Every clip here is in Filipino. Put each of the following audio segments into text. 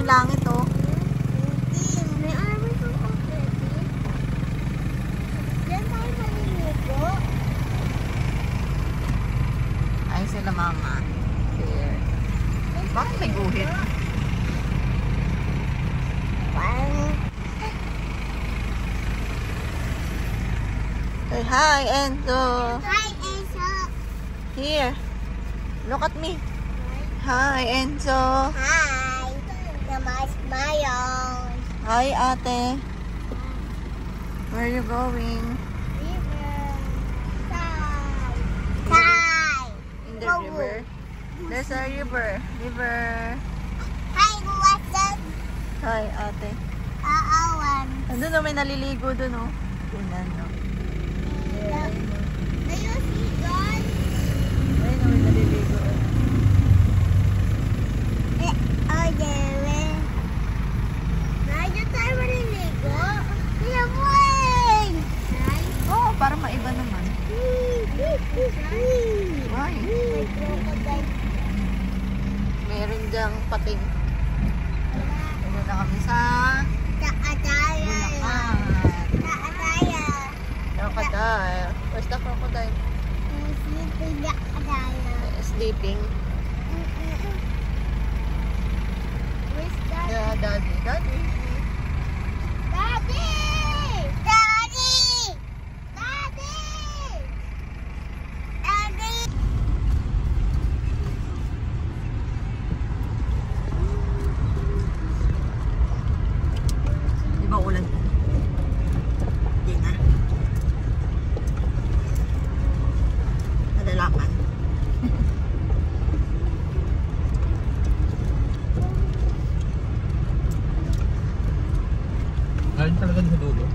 langit, oh. May araw ito, okay. Diyan tayo maliligo. Ay, sila mama. Here. Bakit may guhit? Say hi, Enzo. Hi, Enzo. Here. Look at me. Hi, Enzo. Hi. Smile. Hi, ate. Where are you going? In the river. There's a river. River. Hi, what's up? Hi, ate. Andun na may naliligo dun, oh. Tingnan, no. Do you see God? Ayun na may naliligo. Oh, there. Medyo tayo maliligo. Kuya Boy! Oh, para maiba naman. Why? May crocodile. Meron dyang pating. Ayun na kami sa Bulacan. Crocodile. Where's the crocodile? Sleeping. Where's Daddy? Yeah, daddy. Daddy. Daddy! Daddy! Daddy! Daddy! Di ba ulan? Hindi na. Nadalaman. Galing talaga sa dulo.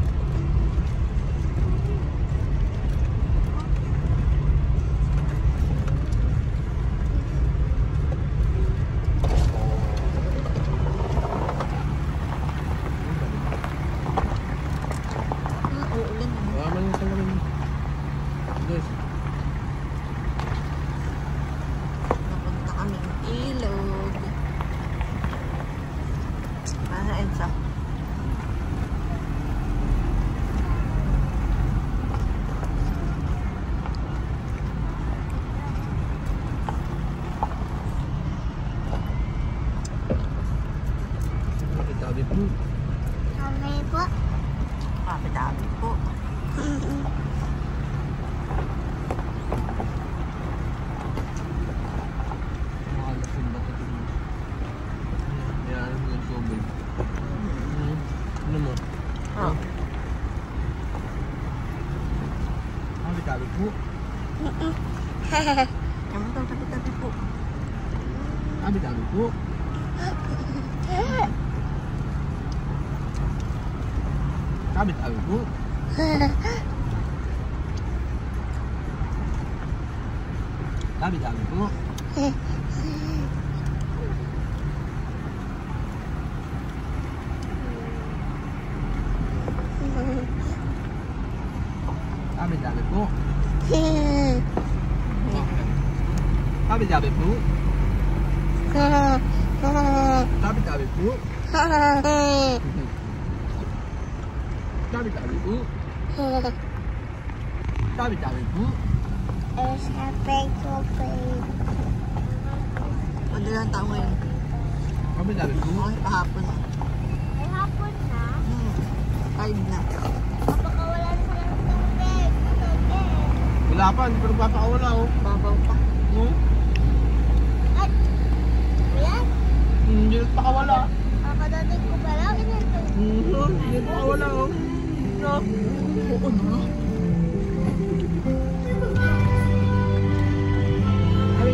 Uulan na. Wala man yung salamin. Guys, Napunta kaming ilog. Ano, Enzo? tabi po. Kami po. Dami po. Makalasing ba ito? Yan, yung tubig. Ano mo? Oh. Tabi po. Kamu daw tabi-tabi po. Tabi po. Tabi po. Tabi po. Tabi po. Tabi po. Tabi po. Tabi po. Tabi po. It's a big open. Ano lang tao ngayon? Tabi po. Ay, kahapon. Ay, hapon na. 5 na. Kapakawalan ko ng tubig. Tubig. Wala pa, hindi pa nagpapakawala oh. Babaw pa. At, yan. Hindi nagpakawala. Kakadating ko pala. Hindi nagpakawala oh. No. Oo na.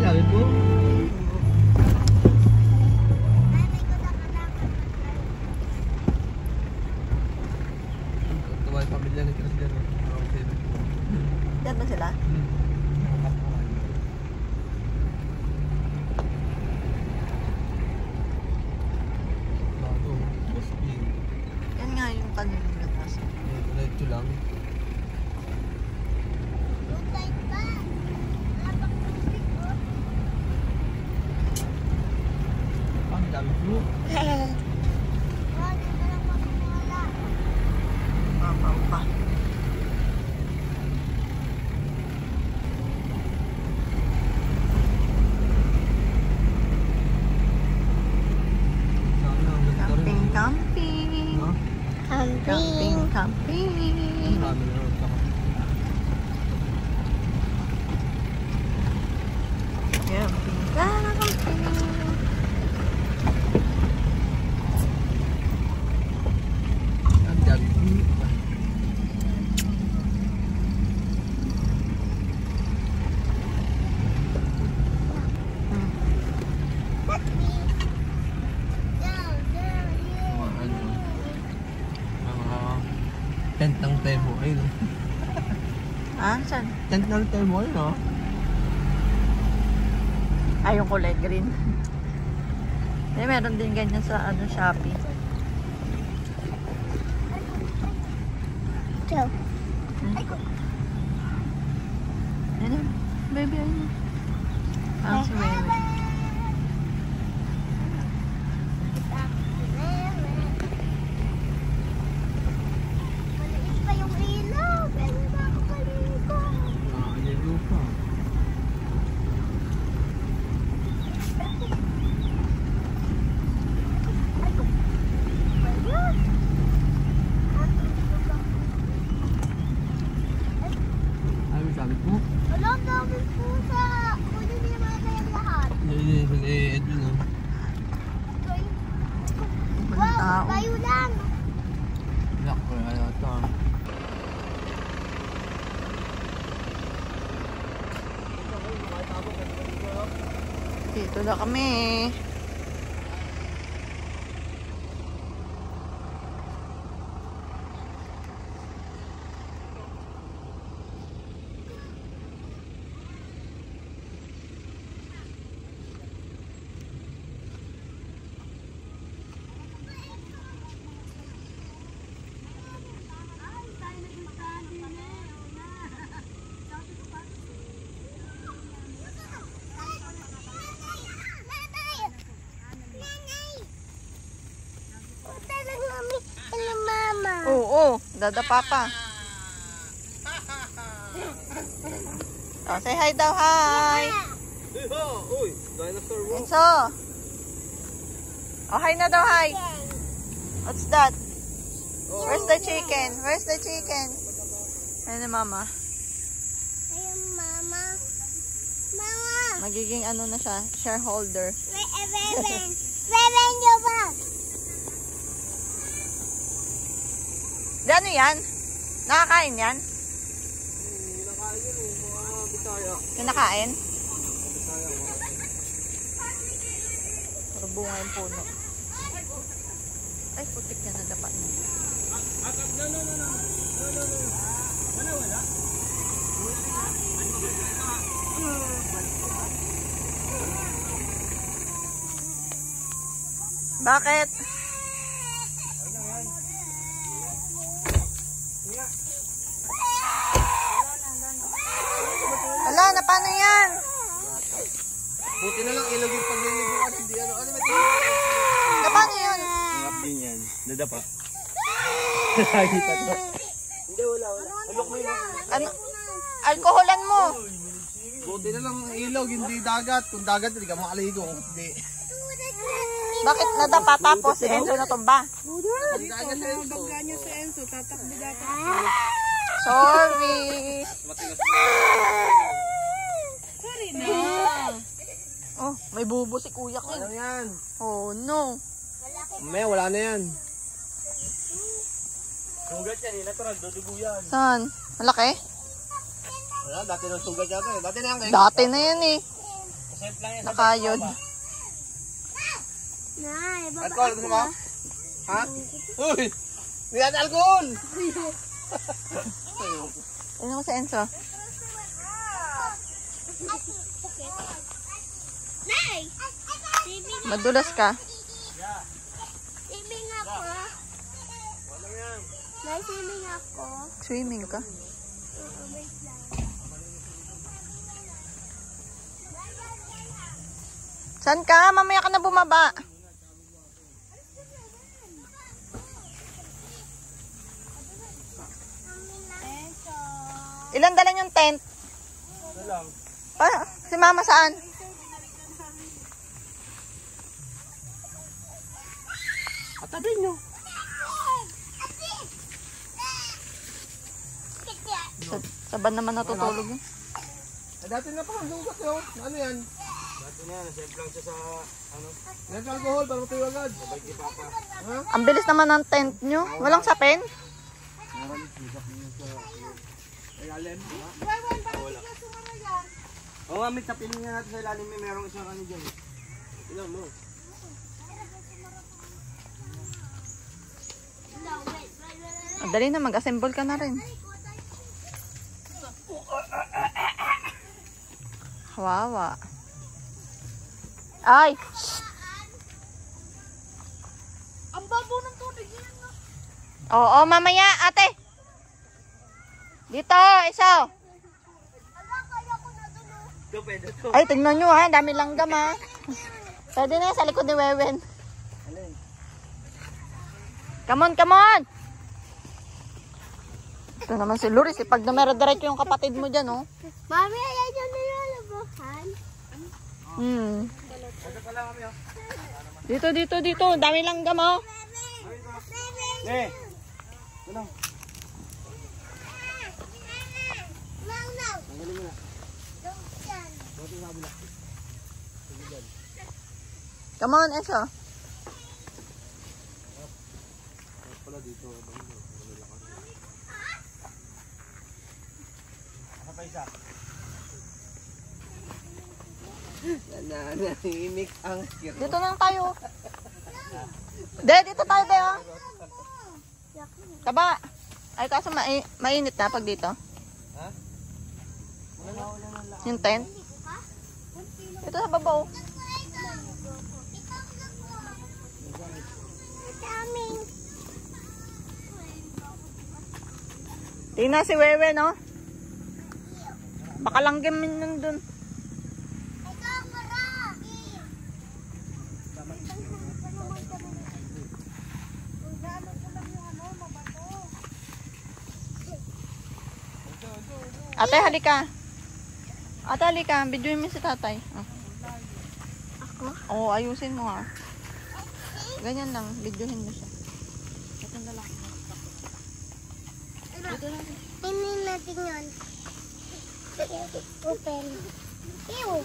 Tabi po. Ay, may kadak-kadak. Tuwa yung pamilya ni Christian. Diyan ba sila? Bago, Bosby. Yan nga yung kanina labas. Ito lang. Yung tight pa. Labak tubig, oh. Ang dami po. Tent ng Temo. Ayun, oh. Ah, saan? Tent ng Temo, ayun, oh. Ay, yung kulay green. Eh, meron din ganyan sa ano, Shopee. Two. Ayun, baby, ayun. Ah, si Wewe. Maliit pa yung ilaw. Pwede ba ako paligo? Ayun pa. Ay, may sabi po. Wala, ang daming pusa. Kunin niyo mga kayang lahat. Edwin, oh. Walang tao. Wow, kayo lang. Lock ko, ano ito. Dito na kami. Hello, Mama. Oo, dadapa pa. Oh, say hi daw, hi. Uy, dinosaur mo. Enzo. Oh, hi na daw, hi. What's that? Where's the chicken? Where's the chicken? Ayun na, Mama. Ayun, Mama. Mama. Magiging ano na siya, shareholder. Beben nyo ba? Di ano yan? Nakakain yan? Kinakain yun, mga Bisaya. Kinakain? Bisaya, Pero bunga yung puno. Ay, putik yan na dapat. Bakit? Ala, na paano yan? buti na lang ilog yung pagliligo at hindi ano may Na paano yun? Ngap din yan. Nadapa. Lagi pa to. Hindi, wala. Alok mo yun. Ano? Alkoholan mo. Buti na lang ilog, hindi dagat. Kung dagat, hindi ka makaligo. Hindi. Bakit nadapa tapos si Enzo natumba? Dagat na yun. Sorry. Oh, may bubo si Kuya Ano King. yan? Oh no. May, wala na yan. Sugat yan, natural, dudugo yan. Saan? Malaki? Wala, dati nang sugat yata eh. Dati na yan kayo. Dati na yan eh. Nakayod. Nay, baba Alcohol, gusto mo? Ha? Uy! Hindi natin alcohol! Ano ko si Enzo? Nay! Swimming Madulas ka. swimming ako. Nay, swimming ako. Swimming ka? Wait lang. Saan ka? Mamaya ka na bumaba. Ilan dala yung tent? lang. Si Mama saan? Atabi nyo. Sa ban naman natutulog yun. Dati na pa, sugat yun. Ano yan? Dati na yan, nasemple lang siya sa ano. Yan sa alcohol, para matuyo agad. Sabay kay Papa. Ha? Ang bilis naman ng tent nyo. Walang sapin? Meron, sugat niya sa ilalim. Wala. Oo nga, may tapin nga natin sa ilalim. May merong isang ano dyan. Ilan mo? No, wait. Dali na, mag-assemble ka na rin. Wawa. Ay! Shh! Ang babo ng tubig yan, no? Oo, mamaya, ate. Dito, isa. Ala, kaya ko na doon, no? Ito, pwede to. Ay, tignan nyo ha, dami langgam ha. Pwede na yan sa likod ni Wewen. Alin? Come on, come on! Ito naman si Loris, pag dumere-diretso yung kapatid mo dyan, oh. Mami, ayan yung nilalabahan. Ito pala kami, oh. Dito, dito, dito. Dami langgam, oh. Eh! Ano? Mau. Tanggalin mo na. Yan. Buti sa kabila. Sige dyan. Come on, Enzo. Tapos pala dito. Asa pa isa? Nanimik ang kiro. Dito lang tayo. Dito tayo, Deo. Taba. Ay, kaso mainit na pag dito. Ha? Yung tent. Ito sa babaw. Tingnan si Wewe, no? Baka langgam yun dun. Ate, halika. Ate, halika. Videoin mo si tatay. Oh. Ako? Oo, ayusin mo ha. Ganyan lang. Videoin mo siya. Tingnan natin yun. Open. Ew.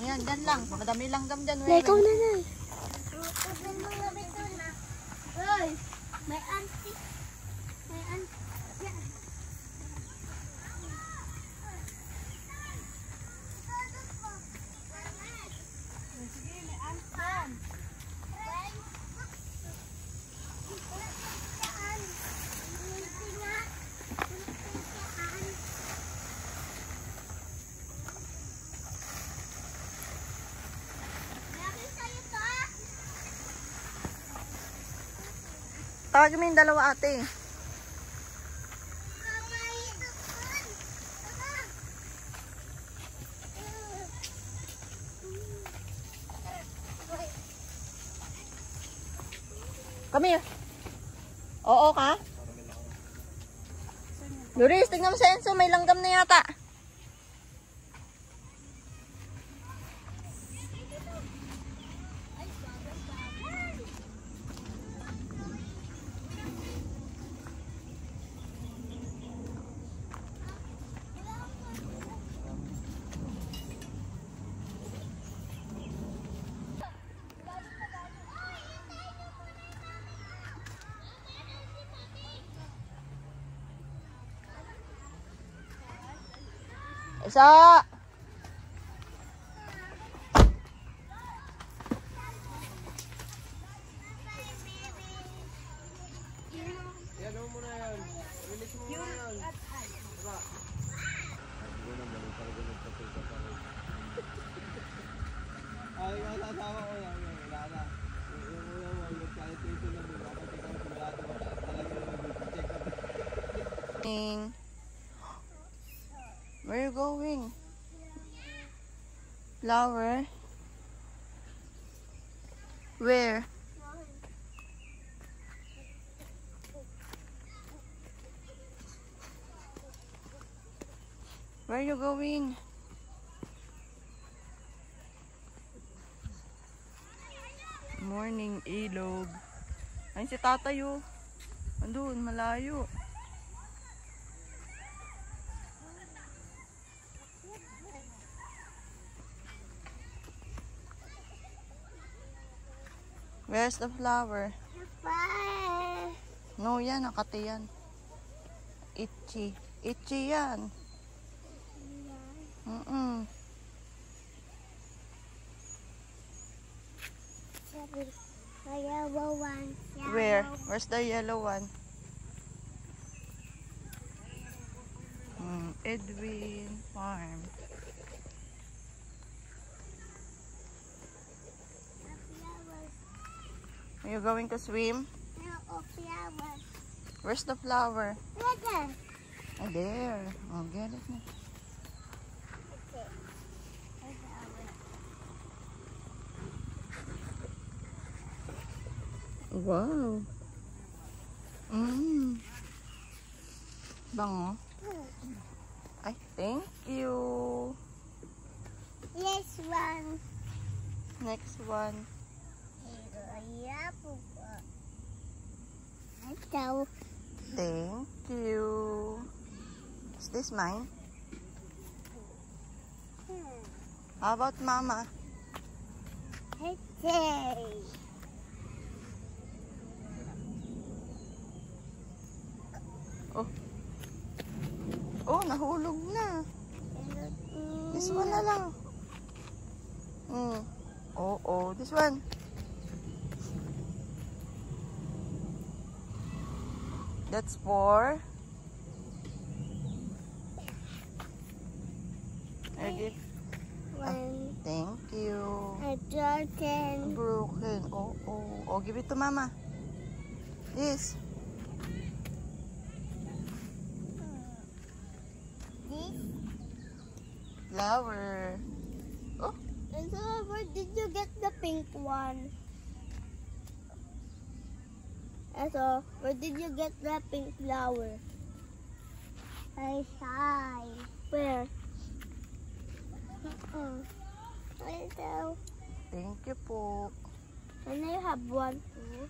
Ayan, dyan lang. Madami langgam dyan. Lego Wewe. na na. Open mo nga ito na. Hoy, may auntie. May auntie. Tawagin mo yung dalawa, ate. Come here. Oo ka? Luris, tignan mo sa Enzo. May langgam na yata. Isa. Yan mo na yan. Release mo na yan. Diba? Ay, kasasama ko lang. Wala na. Yung una mo, yung kahit ito na mo, dapat ikaw sigurado mo na talagang mag-check up. Where you going? Flower? Where? Where you going? Morning, ilog. Ayun si tatay, oh. Andun, malayo. Where's the flower? Bye. No, yan. Nakati yan. Itchy. Itchy yan. The yellow one. Where? Where's the yellow one? Edwin Farm. Flowers. Are you going to swim? No, flowers. Where's the flower? Look at. Oh, there. Oh, get it na. Wow. Bango. Ay, thank you. This one. Next one. Ito. Thank you. Is this mine? How about mama? Oh. Oh, nahulog na. This one na lang. Oh, this one. That's for. Okay. One. Thank you. Broken. Broken. Oh, give it to mama. This. This. Flower. Oh. And so, where did you get the pink one? And so, where did you get the pink flower? I saw. Where? Ito. Thank you po. And I have one too.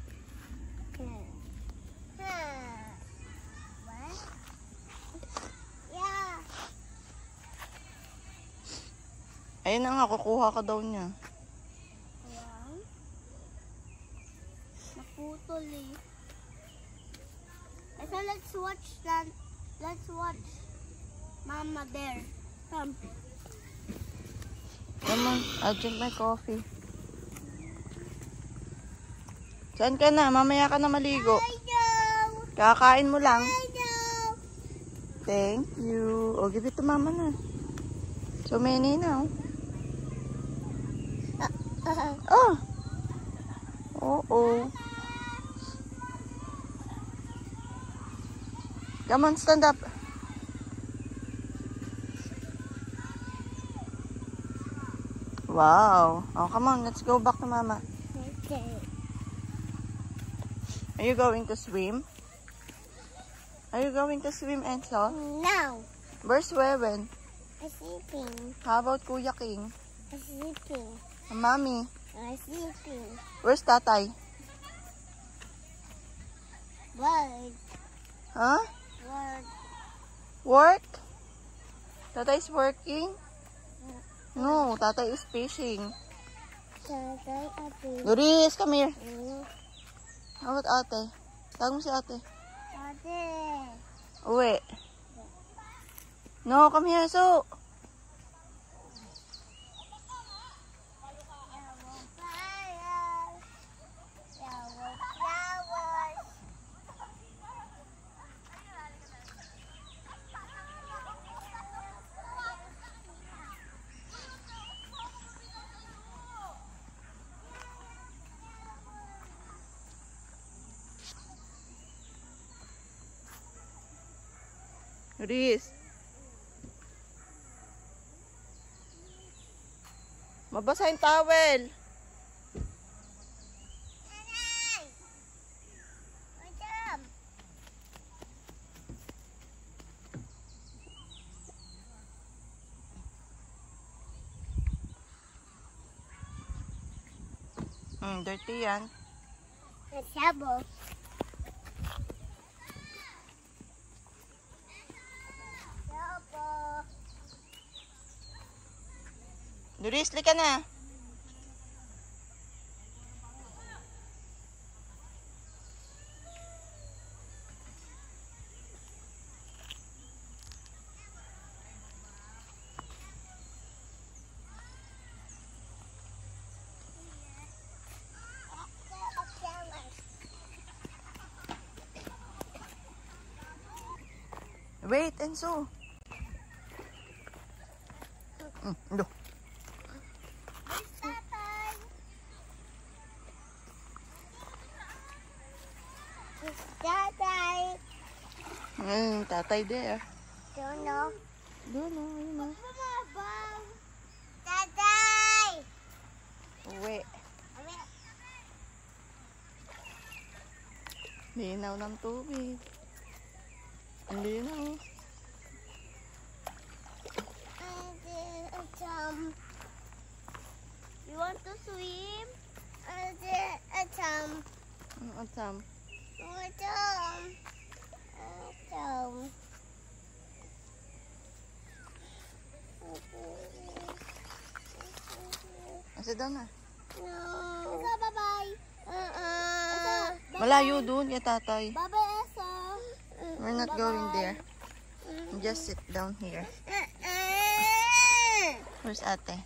What? Yeah. Ayun na nga, kukuha ka daw niya. Wow. Naputol eh. So let's watch that. Let's watch Mama there. Come. Come on, I'll drink my coffee. Saan ka na? Mamaya ka na maligo. I know. Kakain mo lang. I know. Thank you. Oh, give it to mama na. So many now. Oh. Oh. Come on, stand up. Wow. Oh, come on. Let's go back to mama. Okay. Are you going to swim? Are you going to swim, Enzo? Now. Where's Wewen? I'm sleeping. How about Kuya King? I'm sleeping. Mommy? I'm sleeping. Where's Tatay? Bird. Huh? Bird. Work? Tatay's working? No, Tatay is fishing. Tatay, ate. Doris, come here. How about ate? Tawag mo si ate. Ate. Uwi. No, come here, so. Doris. Mabasa yung towel. Nanay! Madam! Dirty yan. Nasabo. Doris, lika na. Wait, Enzo. No. Where's Tatay? Where's Tatay? Tatay there. Don't know. Doon o, yun o. Bumabang. Tatay! Uwi. Linaw ng tubig. Ang linaw. You want to swim? Atam. Asa daw na? No. Esa, bye-bye. Malayo doon, ya tatay. Bye-bye, Esa. We're not going there. Just sit down here. Where's ate?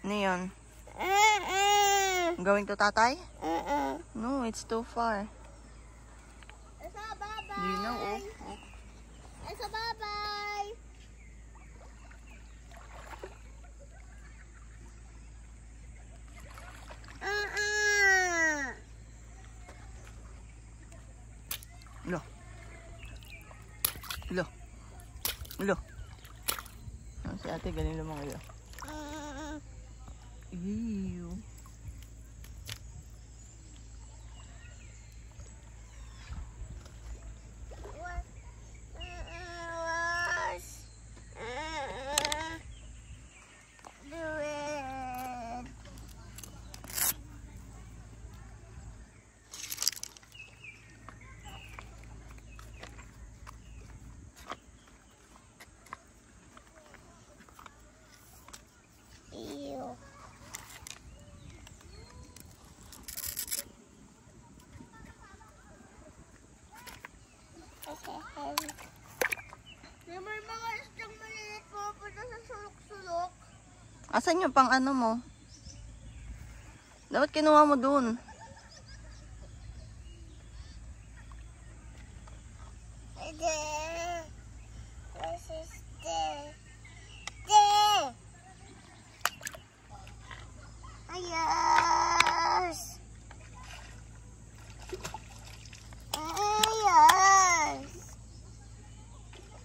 Ano yun? Going to tatay? No, it's too far. Esa, bye-bye. Linaw oh. Esa, bye-bye. Lo. Lo. Lo. Si ate galing lumangayo. Ew. May mga isdang maliit pupunta sa sulok-sulok. Asan yung pang ano mo? Dapat kinuha mo dun. This is there. Ayos. Ayos.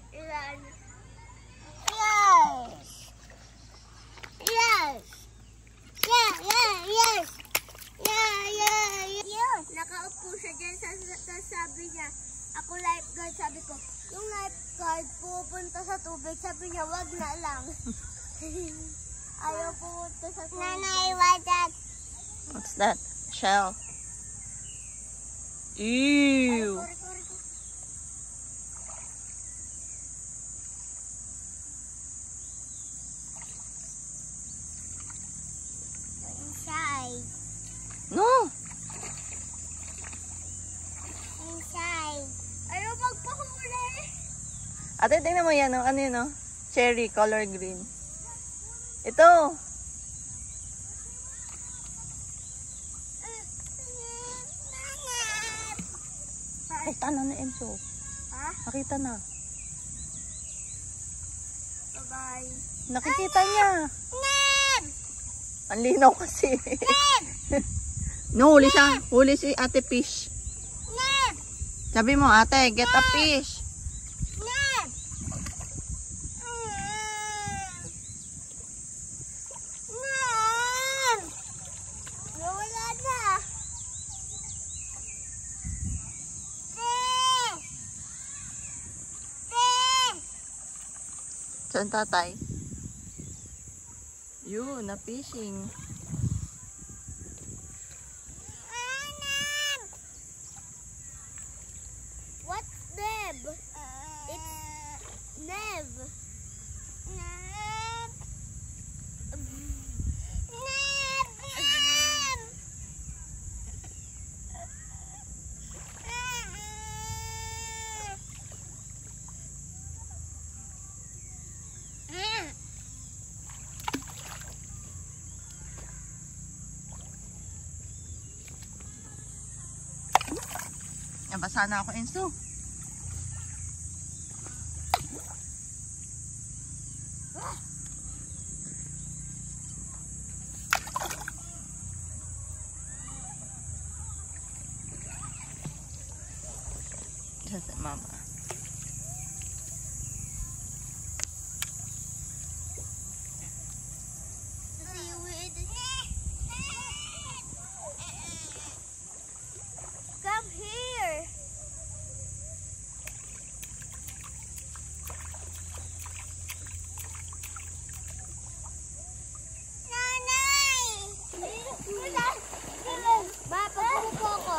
Ilan? Yes. Yes. Yeah, yeah, yes. Yeah, yeah, yes. Nakaupo siya dyan, sabi niya, ako lifeguard, sabi ko, yung lifeguard pupunta sa tubig, sabi niya, wag na lang. Ayaw pupunta sa tubig. Nanay, what's that? What's that? Shell. Ew. Inside. No. Inside. Ayaw magpahuli. Ate, tingnan mo yan, oh. Ano yun, oh? Cherry, color green. Ito. Nakita na na, Enzo. Ha? Nakita na. Bye-bye. Nakikita niya. Neb! Ang linaw kasi. No, huli siya. Huli si ate fish. Neb! Sabi mo, ate, get a fish. Neb! Neb! Nawala na. Saan tatay? Yun, na fishing. What's Neb? It's Neb. Neb. Neb. Nabasa na ako, Enzo. Dyan sa mama. Come here. Ba, pagpupo ko.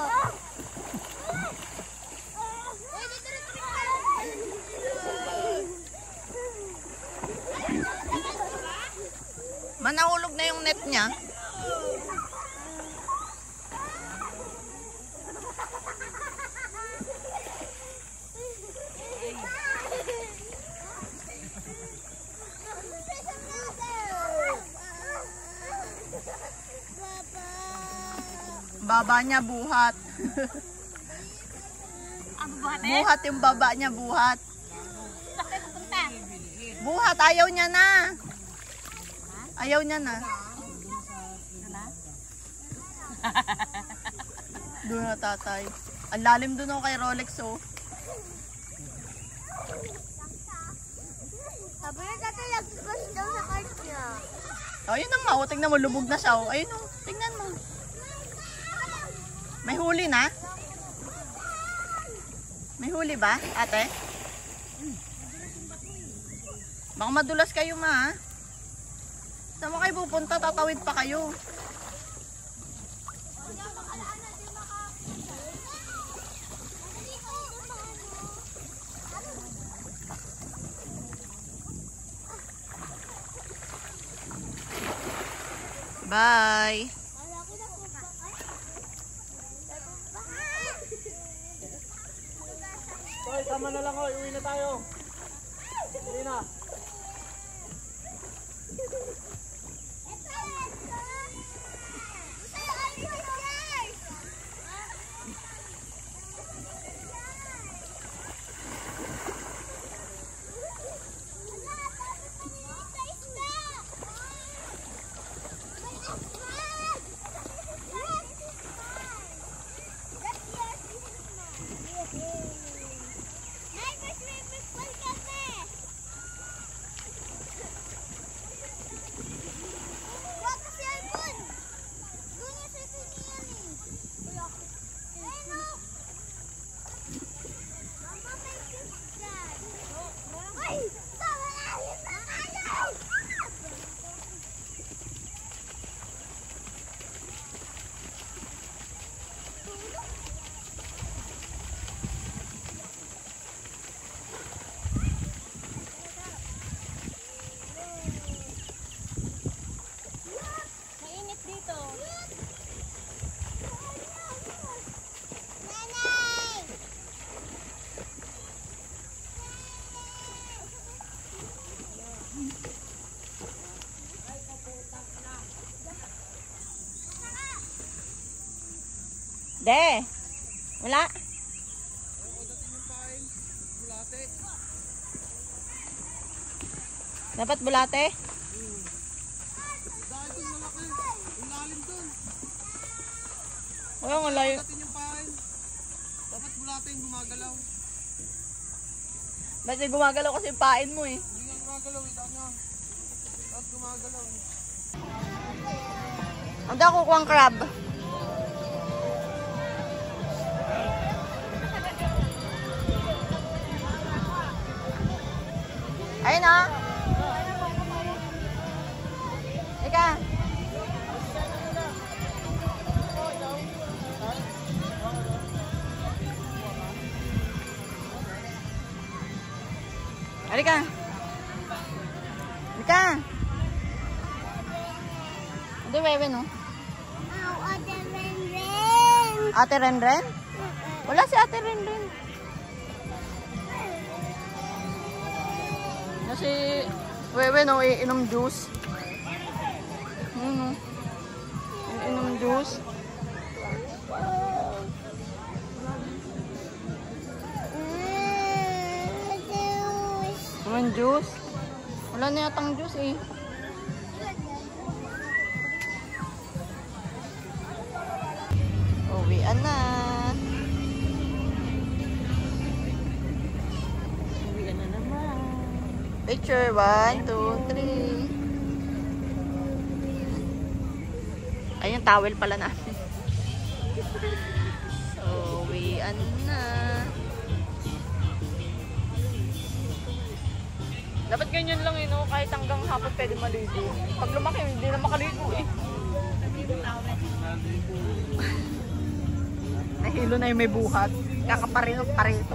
Manahulog na yung net niya. Baba niya buhat. Buhat yung baba niya, buhat. Buhat, ayaw niya na. Ayaw niya na. Doon na tatay. Ang lalim doon ako kay Rolex, oh. Sabi na tatay, lagpas daw sa cart niya. Ayun na nga, oh. Tingnan mo, lubog na siya, oh. Ayun, oh. Tingnan mo. May huli na? May huli ba, ate? Baka madulas kayo, ma, ha? Saan mo kayo pupunta? Tatawid pa kayo. Bye! Toy, tama na lang, hoy. Uwi na tayo. Uwi na. De! Wala? Dapat bulate? Wala nga layo. Dapat bulate yung gumagalaw. Ba't yung gumagalaw kasi yung pain mo, eh? Hindi nga gumagalaw, ito niya. Dapat gumagalaw. Ang daw kukuha ang crab. Ayun, oh. Ika. Halika. Halika. Ate Wewe, no? Ate Renren. Ate Renren? Wala si Ate Renren. Kasi Wewe, no, iinom juice. Iinom juice. Iinom juice. Wala na yatang juice, eh. Uwian na. Picture, 1, 2, 3. Ayun, towel pala namin. So, uwian na. Dapat ganyan lang no? Kahit hanggang hapon pwede maligo. Pag lumaki, hindi na makaligo eh. Nahilo na yung may buhat. Kakaparito.